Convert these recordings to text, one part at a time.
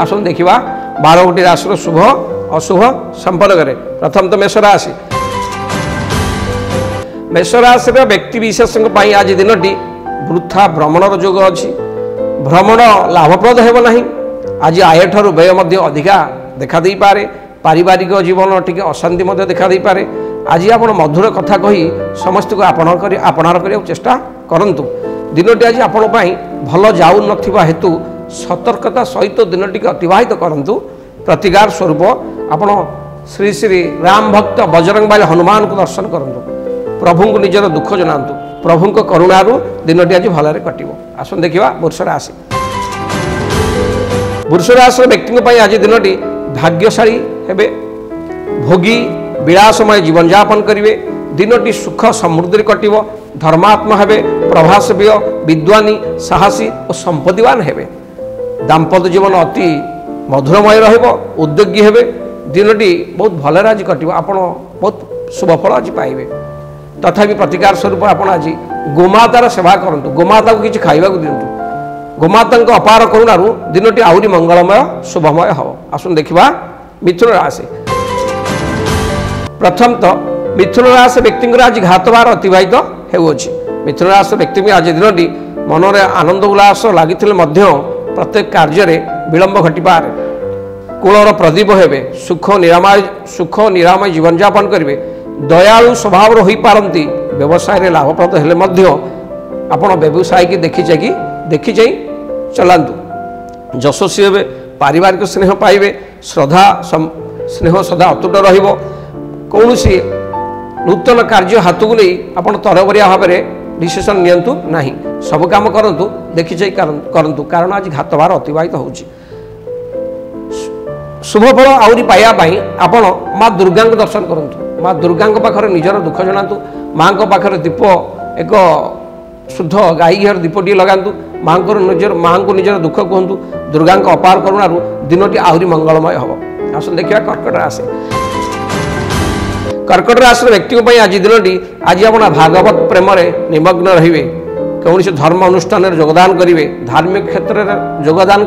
आसन देखा 12 गोटी राशि शुभ अशुभ संपर्क में प्रथम तो मेष राशि। मेष राशि व्यक्ति विशेष आज दिन वृथा भ्रमणर जोग अच्छी भ्रमण लाभप्रद हेब नहीं आज आय ठार व्यय अधिका देखा दे पारे पारिवारिक जीवन टी अशांति देखा दे पारे आज आप मधुर कथा कही समस्त को आपणार करने चेष्टा करंतु दिनटी आज आपण भल जाऊ नथिबा हेतु सतर्कता सहित दिनटी अतिवाहित करंतु प्रतिकार स्वरूप आपण श्री श्री राम भक्त बजरंग बाली हनुमान को दर्शन करंतु प्रभु को निजर दुख जनातु प्रभु करुणारू दिनटी आज भलरे कटिबो। आसन देखिबा वृष राशि। वृष राशि व्यक्ति आज दिनटी भाग्यशाली हेबे भोगी विलासमय जीवन यापन करेंगे दिनटी सुख समृद्धि कटिब धर्मात्मा हेबे प्रभासव्य विद्वानी साहसी और संपत्तिवान हेबे दाम्पत्य जीवन अति मधुरमय रहिबो उद्योगी हेबे दिनटी बहुत भलरे आज कटिब आपण बहुत शुभफल आज पाइबे। तथापि प्रतिकार स्वरूप आपण आज गोमातार सेवा करंतु गोमाता को किछि खाइबाकु दिंतु गोमाता अपार करुणारू दिनटी आहुरी मंगलमय शुभमय हम। आसन देखा मिथुन राशि। प्रथम तो मिथुन राशि व्यक्ति आज घातबार अतिवाहित होउछि मिथुन राशि व्यक्ति आज दिनटी मनरे आनंद उल्लास लगी प्रत्येक कार्य विलंब घटिपार कूलर प्रदीप हेबे सुख निरामय जीवन यापन करेंगे दयालु स्वभाव हो पारती व्यवसाय लाभप्रद हेले आपण व्यवसाय की देखी जाई चलांतु यशस्वी हे पारिवारिक स्नेह पाइबे श्रद्धा स्नेह सदा अतुट रहिबो कौन सी नूतन कार्य हाथ को नहीं आप तरबरिया भाव में डिसीजन नियंतु नहीं सब काम करंतु देखी जाई करंतु कारण आज घातबार अतिवाहित होउछि शुभफल आउरी पाइबा पई आपण माँ दुर्गा दर्शन करंतु माँ दुर्गा पाखरे निजर दुख जनातु माँ को पाखरे दीप एक शुद्ध गाई घीर दीपटी लगातु माँ को निजर दुख कहतु दुर्गा अपार करुणारू दिनटी आहुरी मंगलमय हम। आसन देखिए कर्कट राशि। कर्कट राशि व्यक्ति आज दिनटी आज आप भागवत प्रेम निमग्न रे कौन से धर्म अनुष्ठान योगदान करेंगे धार्मिक क्षेत्र में योगदान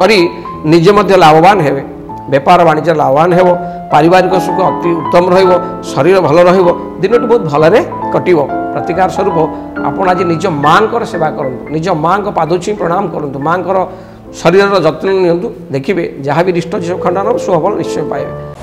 करी निजे मध्य लाभवान हेबे बेपार वाणिज्य लाभवान हेब पारिवारिक सुख अति उत्तम रहिबो शरीर भल रहिबो दिनटी बहुत भलरे कटिबो। प्रतिकार स्वरूप आपण आज निज माँ सेवा करंतु निज माँ को पादुची प्रणाम करंतु माँ शरीर जत्न नियंतु देखिए जहाँ भी रिष्ट खंडन शुभफल निश्चय पाइबे।